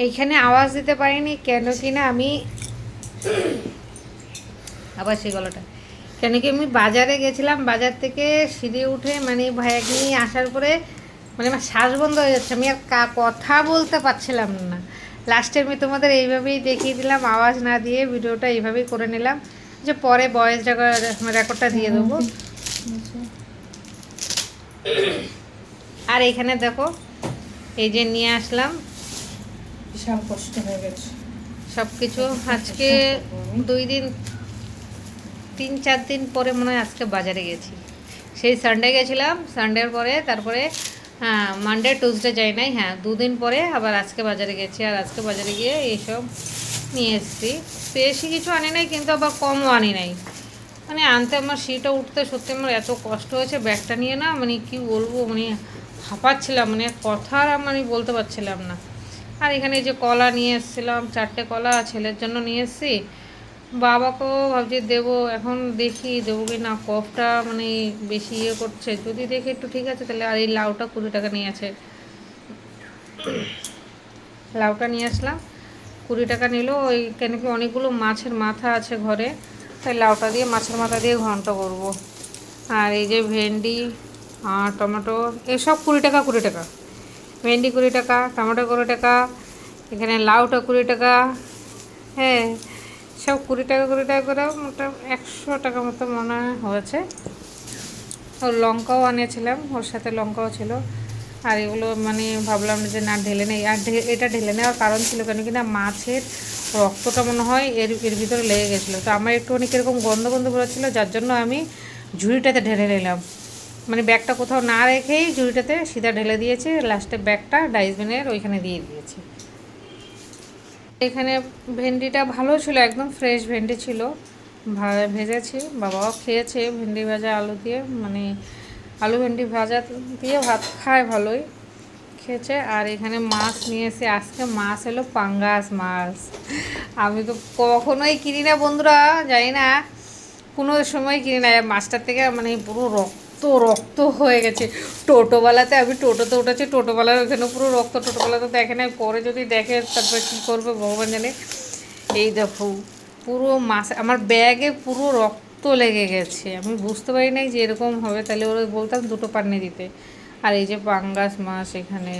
এইখানে আওয়াজ দিতে পারিনি কেন কি না আমি আবার সেই গলাটা কেন কি আমি বাজারে গেছিলাম, বাজার থেকে সিঁড়ি উঠে মানে ভাইয়াকে নিয়ে আসার পরে মানে আমার শ্বাস বন্ধ হয়ে যাচ্ছে, আমি আর কথা বলতে পারছিলাম না। লাস্টে আমি তোমাদের এইভাবেই দেখিয়ে দিলাম, আওয়াজ না দিয়ে ভিডিওটা এইভাবেই করে নিলাম, যে পরে ভয়েস রেকর্ডটা দিয়ে দেবো। আর এইখানে দেখো এই যে নিয়ে আসলাম বিশাল কষ্ট হয়ে গেছে সব কিছু। আজকে 2 দিন 3-4 দিন পরে মনে হয় আজকে বাজারে গেছি। সেই সানডে গেছিলাম, সানডের পরে তারপরে হ্যাঁ মানডে টিউসডে যাই নাই, হ্যাঁ 2 দিন পরে আবার আজকে বাজারে গেছি। আর আজকে বাজারে গিয়ে এইসব নিয়ে এসেছি। বেশি কিছু আনি নাই কিন্তু আবার কমও আনি নাই, মানে আনতে আমার সিঁড়িটা উঠতে সত্যি আমার এত কষ্ট হয়েছে ব্যাগটা নিয়ে না, মানে কি বলবো, মানে হাঁপাচ্ছিলাম, মানে কথা আর আমি বলতে পারছিলাম না। আর এখানে এই যে কলা নিয়ে এসেছিলাম, 4টে কলা ছেলের জন্য নিয়ে এসেছি, বাবাকেও ভাবছি দেবো, এখন দেখি দেবো কি না, কফটা মানে বেশি ইয়ে করছে, যদি দেখি একটু ঠিক আছে তাহলে। আর এই লাউটা 20 টাকা নিয়ে আছে, লাউটা নিয়ে আসলাম 20 টাকা নিল। ওই কেন কি অনেকগুলো মাছের মাথা আছে ঘরে, তাই লাউটা দিয়ে মাছের মাথা দিয়ে ঘন্ট করব। আর এই যে ভেন্ডি আর টমেটো এসব 20 টাকা 20 টাকা, ভেন্ডি 20 টাকা, টমেটো 20 টাকা, এখানে লাউটা 20 টাকা, হ্যাঁ সব 20 টাকা 20 টাকা করে মোটা 100 টাকা মতো মনে হয়েছে। ওর লঙ্কাও আনিয়েছিলাম, ওর সাথে লঙ্কাও ছিল। আর এগুলো মানে ভাবলাম যে না ঢেলে নেই, আর এটা ঢেলে নেওয়ার কারণ ছিল কেন কি না মাছের রক্তটা মনে হয় এর ভিতরে লেগে গেছিলো, তো আমার একটুখানি কীরকম গন্ধ গন্ধ বেরোচ্ছিলো, যার জন্য আমি ঝুড়িটাতে ঢেলে নিলাম, মানে ব্যাগটা কোথাও না রেখেই ঝুড়িটাতে সিধা ঢেলে দিয়েছি। লাস্টে ব্যাগটা ডাস্টবিনের ওইখানে দিয়ে দিয়েছি। এখানে ভেন্ডিটা ভালো ছিল, একদম ফ্রেশ ভেন্ডি ছিল, ভেজেছি, বাবাও খেয়েছে ভেন্ডি ভাজা আলু দিয়ে, মানে আলু ভেন্ডি ভাজা দিয়ে ভাত খায় ভালোই, খেয়েছে। আর এখানে মাছ নিয়ে এসে আজকে মাছ এলো পাঙ্গাস মাছ, আমি তো কখনোই কিনি না বন্ধুরা, জানি না কোনো সময় কিনি না, মাছটার থেকে মানে পুরো রক্ত রক্ত হয়ে গেছে। টোটোবেলাতে আমি টোটোতে উঠেছি, টোটোবেলার ওখানে পুরো রক্ত, টোটোবেলাতে দেখে না, পরে যদি দেখে তারপরে কী করবে ভগবান জানে। এই দেখো পুরো মাছ আমার ব্যাগে পুরো রক্ত লেগে গেছে, আমি বুঝতে পারি নাই যে এরকম হবে, তাহলে ওরা বলতাম 2টো পান্নি দিতে। আর এই যে পাঙ্গাস মাছ এখানে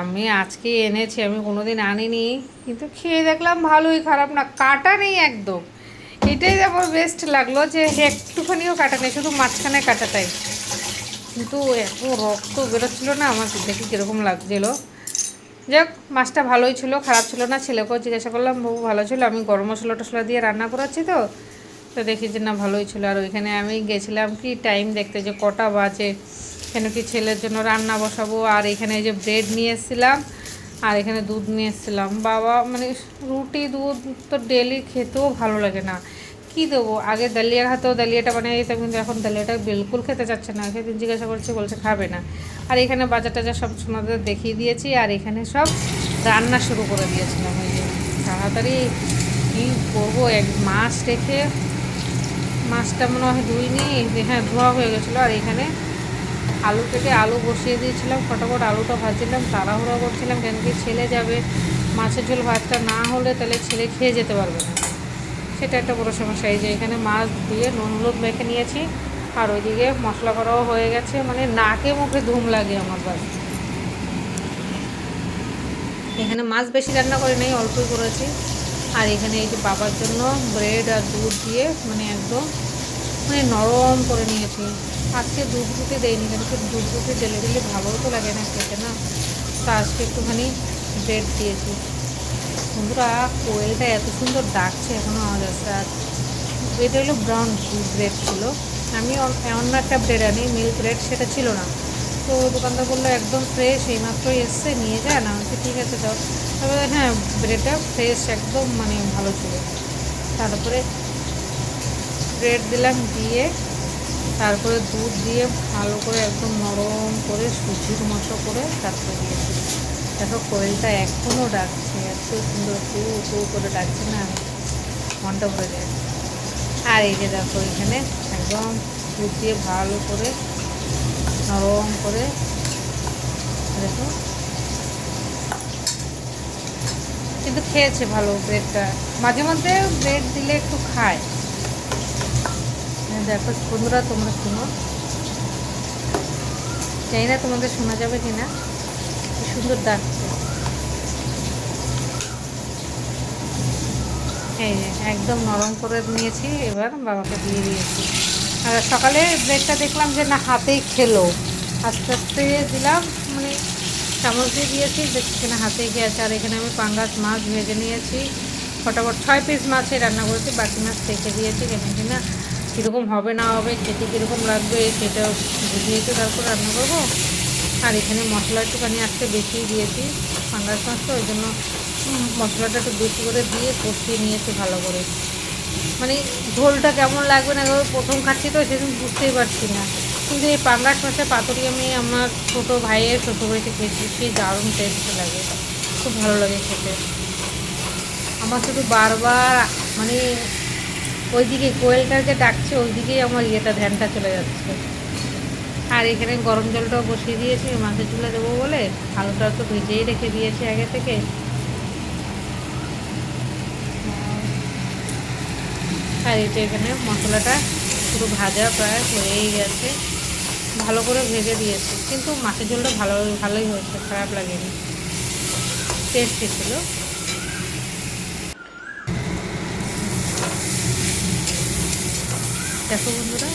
আমি আজকে এনেছি, আমি কোনো দিন আনিনি, কিন্তু খেয়ে দেখলাম ভালোই, খারাপ না, কাটা নেই একদম, এটাই আমার বেস্ট লাগলো যে একটুখানিও কাটা নেই, শুধু মাঝখানে কাটাটাই, কিন্তু এত রক্ত বেরোচ্ছিলো না, আমার দেখি কীরকম লাগছিলো। যাক মাছটা ভালোই ছিল, খারাপ ছিল না। ছেলেকেও জিজ্ঞাসা করলাম, বহু ভালো ছিল, আমি গরম মশলা টশলা দিয়ে রান্না করাচ্ছি তো, তো দেখি যে না ভালোই ছিল। আর ওইখানে আমি গেছিলাম কি টাইম দেখতে যে কটা বাজে, কেন কি ছেলের জন্য রান্না বসাবো। আর এখানে এই যে ব্রেড নিয়ে এসেছিলাম, আর এখানে দুধ নিয়ে এসেছিলাম। বাবা মানে রুটি দুধ তো ডেলি খেতেও ভালো লাগে না, কী দেবো, আগে দালিয়া খাতেও দালিয়াটা বানিয়ে দিতাম, কিন্তু এখন দালিয়াটা বিলকুল খেতে চাচ্ছে না, সেদিন জিজ্ঞাসা করছে, বলছে খাবে না। আর এখানে বাজার টাজার সব সোনাদের দেখিয়ে দিয়েছি, আর এখানে সব রান্না শুরু করে দিয়েছিলাম। ওই যে তাড়াতাড়ি কী করবো, এক মাছ রেখে মাছটা মনে হয় ধুইনি, হ্যাঁ ধোয়া হয়ে গেছিলো। আর এখানে আলু কেটে আলু বসিয়ে দিয়েছিলাম, ফটাফট আলুটা ভাজছিলাম, তাড়াহুড়ো করছিলাম, কেন কি ছেলে যাবে, মাছের ঝোল ভাতটা না হলে তাহলে ছেলে খেয়ে যেতে পারবে না, সেটা একটা বড়ো সমস্যা। এই যে এখানে মাছ দিয়ে নুন হলুদ মেখে নিয়েছি, আর ওইদিকে মশলা করাও হয়ে গেছে, মানে নাকে মুখে ধুম লাগে আমার বাড়ি। এখানে মাছ বেশি রান্না করি নাই, অল্পই করেছি। আর এখানে এই যে বাবার জন্য ব্রেড আর দুধ দিয়ে মানে একদম মানে নরম করে নিয়েছি। আজকে দুধ রুটি দেয়নি, কেন কি দুধ রুটি ডেলে ডেলে ভালোও তো লাগে না খেতে না, তো আজকে একটুখানি ব্রেড দিয়েছি। বন্ধুরা কোয়েলটা এত সুন্দর ডাকছে এখনও আওয়াজ আসছে। আর এটা হলো ব্রাউন ব্রেড ছিল, আমি অন্য একটা ব্রেড আনি মিল্ক ব্রেড, সেটা ছিল না, তো দোকানদার বললো একদম ফ্রেশ এইমাত্রই এসছে নিয়ে যায় না, হচ্ছে ঠিক আছে যাও। তারপরে হ্যাঁ ব্রেডটা ফ্রেশ একদম মানে ভালো ছিল। তারপরে ব্রেড দিলাম, দিয়ে তারপরে দুধ দিয়ে ভালো করে একদম নরম করে সুজির মতো করে তারপরে দিয়েছি। দেখো কোয়েলটা এখনও ডাকছে, এত সুন্দর কু কু করে ডাকছে না, মনটা ভরে যায়। আর এই যে দেখো এখানে একদম দুধ দিয়ে ভালো করে নরম করে দেখো কিন্তু খেয়েছে ভালো ব্রেডটা, মাঝে মধ্যে ব্রেড দিলে একটু খায়। দেখো বন্ধুরা, তোমরা শুনো, জানি না তোমাদের শোনা যাবে কিনা, কি সুন্দর ডাকছে। এই যে একদম নরম করে নিয়েছি, এবার বাবাকে দিয়ে দিয়েছি। আর সকালে ব্রেডটা দেখলাম যে না হাতেই খেলো, আস্তে আস্তে দিলাম, মানে চামচ দিয়ে দিয়েছি, দেখছি কিনা হাতেই খেয়েছে। আর এখানে আমি পাঙ্গাস মাছ ভেজে নিয়েছি, ফটাফট 6 পিস মাছে রান্না করেছি, বাকি মাছ রেখে দিয়েছি, কেন কিনা কীরকম হবে না হবে, খেতে কীরকম লাগবে সেটাও বুঝিয়েছি, তারপর রান্না করবো। আর এখানে মশলা একটুখানি আজকে বেশিই দিয়েছি, পাঙ্গাস মাছ তো ওই জন্য মশলাটা একটু বেশি করে দিয়ে কষিয়ে নিয়েছি ভালো করে। মানে ঝোলটা কেমন লাগবে না, প্রথম খাচ্ছি তো সেদিন বুঝতেই পারছি না। কিন্তু এই পাঙ্গাস মাছের পাতুরি আমি আমার ছোটো ভাইয়ের শ্বশুরবাড়িতে খেয়েছি, সেই দারুণ টেস্ট লাগে, খুব ভালো লাগে খেতে। আমার শুধু বারবার মানে ওইদিকে কোয়েলটা যে ডাকছে ওইদিকেই আমার ধ্যানটা চলে যাচ্ছে। আর এখানে গরম জলটাও বসিয়ে দিয়েছি মাছের চুলে দেবো বলে, আলুটা তো ভেজেই রেখে দিয়েছি আগে থেকে। আর এই যে এখানে মশলাটা পুরো ভাজা প্রায় হয়েই গেছে, ভালো করে ভেজে দিয়েছি, কিন্তু মাছের ঝোলটা ভালোই হয়েছে, খারাপ লাগেনি, টেস্টি ছিল। দেখো বন্ধুরা,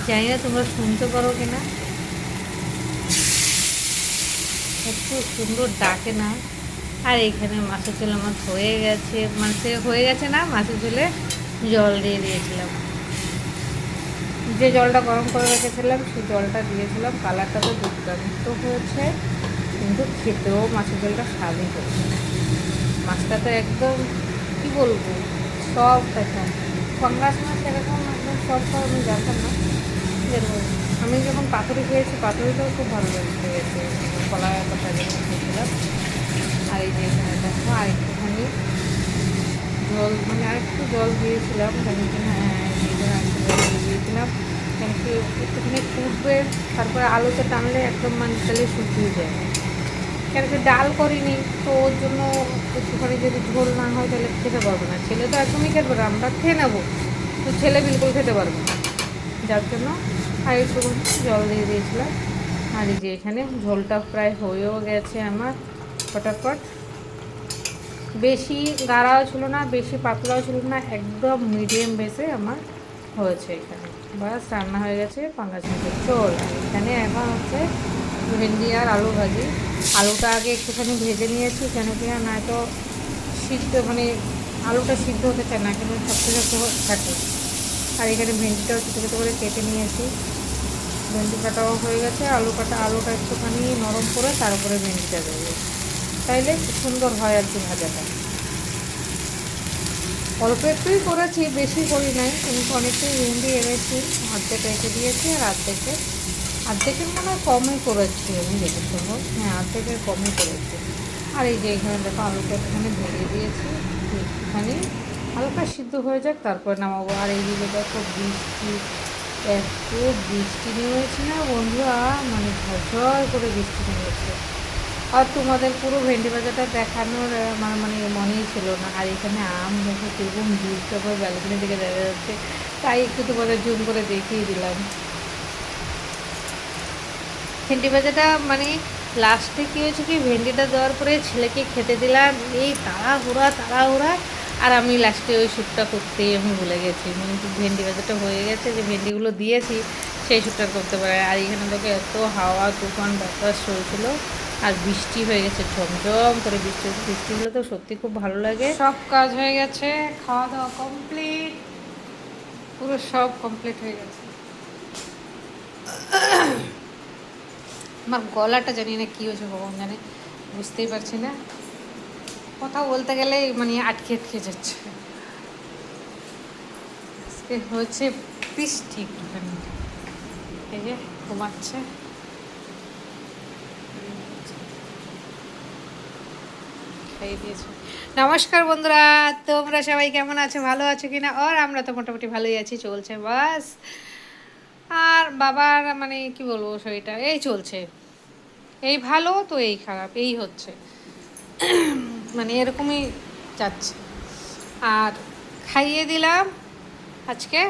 জানি না তোমরা শুনতে পারো কিনা, একটু সুন্দর ডাকে না। আর এখানে মাছের ঝোল আমার হয়ে গেছে, না মাছের ঝোলে জল দিয়ে দিয়েছিলাম, যে জলটা গরম করে রেখেছিলাম সেই জলটা দিয়েছিলাম। কালারটা তো দুর্দান্ত হয়েছে, কিন্তু খেতেও মাছের ঝোলটা স্বাদই হয়েছে। মাছটা তো একদম কী বলবো, সব একদম পাঙ্গাস মাছ এরকম একদম সব আমি জানতাম না। আমি যখন পাতুরি খেয়েছি, পাতুরিটাও খুব ভালো লেগেছে, কলা পাতা যখন খেয়েছিলাম। আর এই যে এখানে দেখো আর একটুখানি জল, মানে আরেকটু জল দিয়েছিলাম, কেন কি না আরেকটু জল দিয়ে দিয়েছিলাম, কেন কি একটুখানি ফুটবে, তারপরে আলুতে টানলে একদম মানে তাহলে শুকিয়ে যায়। কেন কি ডাল করিনি তো, ওর জন্য একটুখানি যদি ঝোল না হয় তাহলে খেতে পারবো না। ছেলে তো একদমই খেতে পারবে, আমরা খেয়ে নেবো, তো ছেলে বিলকুল খেতে পারবে না, যার জন্য আর একটু জল দিয়ে দিয়েছিলাম। আর এই যে এখানে ঝোলটা প্রায় হয়েও গেছে আমার ফটাফট, বেশি গাঢ়াও ছিল না বেশি পাতলাও ছিল না, একদম মিডিয়াম বেসে আমার হয়েছে। এখানে বাস রান্না হয়ে গেছে পাঙ্গাস মাছের ঝোল। এখানে এখন হচ্ছে ভেন্ডি আর আলু ভাজি। আলুটা আগে একটুখানি ভেজে নিয়েছি, কেন কি না তো সিদ্ধ মানে আলুটা সিদ্ধ হতে চায় না, কিন্তু শক্ত শক্ত থাকে। আর এখানে ভেন্ডিটাও ছোটো ছোটো করে কেটে নিয়েছি, ভেন্ডি কাটাও হয়ে গেছে, আলুটা একটুখানি নরম করে তার উপরে ভেন্ডিটা দেবো, তাইলে খুব সুন্দর হয় আর কি ভাজাটা। অল্প একটুই করেছি, বেশি করি নাই, কিন্তু অনেকটাই ভেন্ডি এনেছি, অর্ধেক রেখে দিয়েছি আর অর্ধেকের মনে হয় কমই করেছি আমি দেখে শুনো, হ্যাঁ অর্ধেকের কমই করেছি। আর এই যে এখানে দেখো আলুটা একটুখানি ভেজে দিয়েছি, একটুখানি হালকা সিদ্ধ হয়ে যাক তারপর নামাবো। আর এই দিকে দেখো বৃষ্টি, এত বৃষ্টি নেমেছে না বন্ধুরা, মানে ঝরঝর করে বৃষ্টি নেমেছে। আর তোমাদের পুরো ভেন্ডি ভাজাটা দেখানোর আমার মানে মনেই ছিল না। আর এখানে আম দেখো কীরকম জুসটা করে ব্যালকনি থেকে দেখা যাচ্ছে, তাই একটু তোমাদের জুম করে দেখিয়ে দিলাম। ভেন্ডি ভাজাটা মানে লাস্টে কী হয়েছে কি, ভেন্ডিটা দেওয়ার পরে ছেলেকে খেতে দিলাম, এই তাড়াহুড়া, আর আমি লাস্টে ওই শ্যুটটা করতেই আমি ভুলে গেছি, মানে ভেন্ডি ভাজাটা হয়ে গেছে, যে ভেন্ডিগুলো দিয়েছি সেই শ্যুটটা করতে পারে। আর এখানে দেখো এত হাওয়া তুফান বাতাস চলছিল, আর বৃষ্টি হয়ে গেছে, ঝমঝম করে বৃষ্টি হলে তো সত্যি খুব ভালো লাগে। সব কাজ হয়ে গেছে, খাওয়া দাওয়া কমপ্লিট, পুরো সব কমপ্লিট হয়ে গেছে। আমার গলাটা জানি না কী হয়েছে, ভগবান জানে, বুঝতেই পারছি না, কথা বলতে গেলে মানে আটকে যাচ্ছে। আজকে হচ্ছে বৃষ্টি একটুখানি, এই যে ঘুমাচ্ছে। খাইয়ে দিয়েছে। নমস্কার বন্ধুরা, তোমরা সবাই কেমন আছো, ভালো আছো কিনা? আর আমরা তো মোটামুটি ভালোই আছি, চলছে বাস। আর বাবার মানে কি বলবো, শরীরটা এই চলছে, এই ভালো তো এই খারাপ, এই হচ্ছে মানে এরকমই যাচ্ছে। আর খাইয়ে দিলাম আজকে,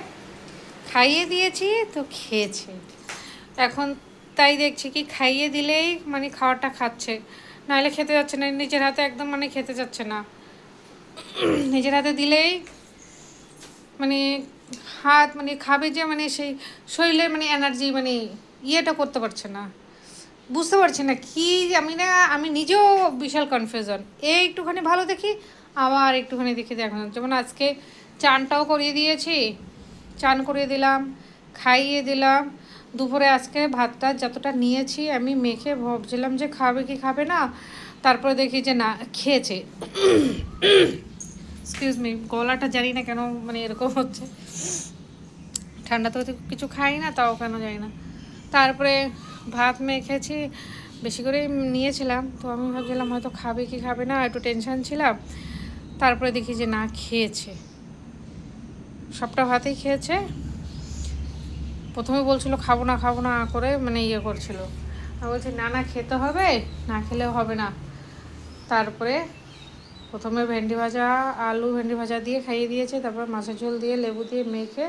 খাইয়ে দিয়েছি তো খেয়েছে। এখন তাই দেখছি কি খাইয়ে দিলেই মানে খাওয়াটা খাচ্ছে, নাহলে খেতে যাচ্ছে না, নিজের হাতে একদম মানে খেতে যাচ্ছে না। নিজের হাতে দিলেই মানে হাত মানে খাবে যে মানে সেই শরীরের মানে এনার্জি মানে ইয়েটা করতে পারছে না, বুঝতে পারছি না কি। আমি নিজেও বিশাল কনফিউশন। একটুখানি ভালো দেখি, আবার একটুখানি দেখি দেখো, যেমন আজকে চানটাও করিয়ে দিয়েছি, চান করিয়ে দিলাম, খাইয়ে দিলাম। দুপুরে আজকে ভাতটা যতটা নিয়েছি আমি মেখে ভাবছিলাম যে খাবে কি খাবে না, তারপরে দেখি যে না, খেয়েছে। এক্সকিউজ মি, গলাটা জানি না কেন মানে এরকম হচ্ছে, ঠান্ডা তো কিছু খাই না, তাও কেন জানি না। তারপরে ভাত মেখেছি, বেশি করে নিয়েছিলাম, তো আমি ভাবছিলাম হয়তো খাবে কি খাবে না, একটু টেনশন ছিলাম। তারপরে দেখি যে না, খেয়েছে, সবটা ভাতেই খেয়েছে। প্রথমে বলছিল খাবো না খাবো না করে মানে ইয়ে করছিল, আমি বলছি না না, খেতে হবে, না খেলেও হবে না। তারপরে প্রথমে ভেন্ডি ভাজা, আলু ভেন্ডি ভাজা দিয়ে খাইয়ে দিয়েছে, তারপর মাছের ঝোল দিয়ে লেবু দিয়ে মেখে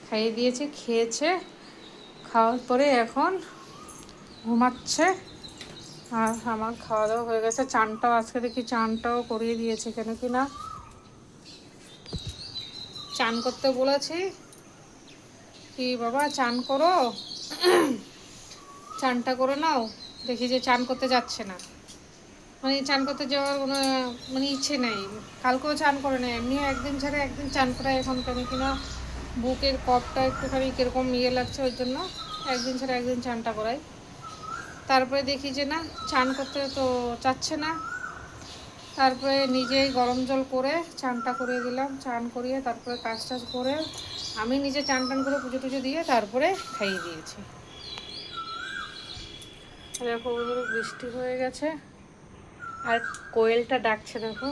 খাইয়ে দিয়েছে, খেয়েছে। খাওয়ার পরে এখন ঘুমাচ্ছে। আর আমার খাওয়া দাওয়া হয়ে গেছে, চানটাও আজকে দেখি চানটাও করিয়ে দিয়েছে, কেন কি না চান করতে বলেছি কি বাবা চান করো, চানটা করে নাও। দেখি যে চান করতে যাচ্ছে না, মানে চান করতে যাওয়ার কোনো মানে ইচ্ছে নেই। কালকেও চান করে নেয়, এমনিও একদিন ছেড়ে একদিন চান করায়, এখন কেন কিনা বুকের কপটা একটুখানি কীরকম ইয়ে লাগছে, ওই জন্য একদিন ছেড়ে একদিন চানটা করাই। তারপরে দেখি যে না, চান করতে তো চাচ্ছে না। তারপরে নিজেই গরম জল করে চানটা করিয়ে দিলাম, চান করিয়ে তারপরে কাজ টাজ করে আমি নিজে চান টান করে পুজো টুজো দিয়ে তারপরে খাইয়ে দিয়েছি। দেখো বৃষ্টি হয়ে গেছে, আর কোয়েলটা ডাকছে দেখো,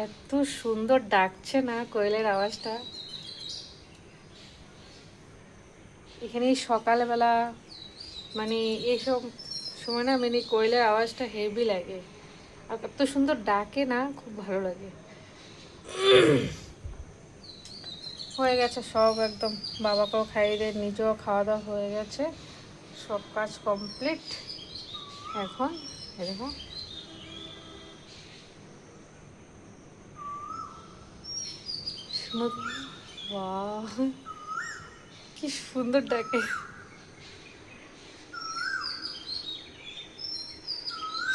এত সুন্দর ডাকছে না কোয়েলের আওয়াজটা। এখানে সকালবেলা মানে এইসব সময় না মানে কোয়েলের আওয়াজটা হেভি লাগে, আর এত সুন্দর ডাকে না, খুব ভালো লাগে। হয়ে গেছে সব একদম, বাবাকেও খাইয়ে দিয়ে নিজেও খাওয়া দাওয়া হয়ে গেছে, সব কাজ কমপ্লিট। এখন দেখো শুনো, বাহ কি সুন্দর ডাকে,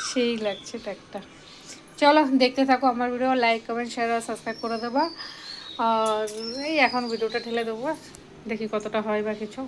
সেই লাগছে ডাকটা। চলো দেখতে থাকো আমার ভিডিও, লাইক কমেন্ট শেয়ার আর সাবস্ক্রাইব করে দেবা। আর এই এখন ভিডিওটা ঠেলে দেবো, দেখি কতটা হয় বা কিছু।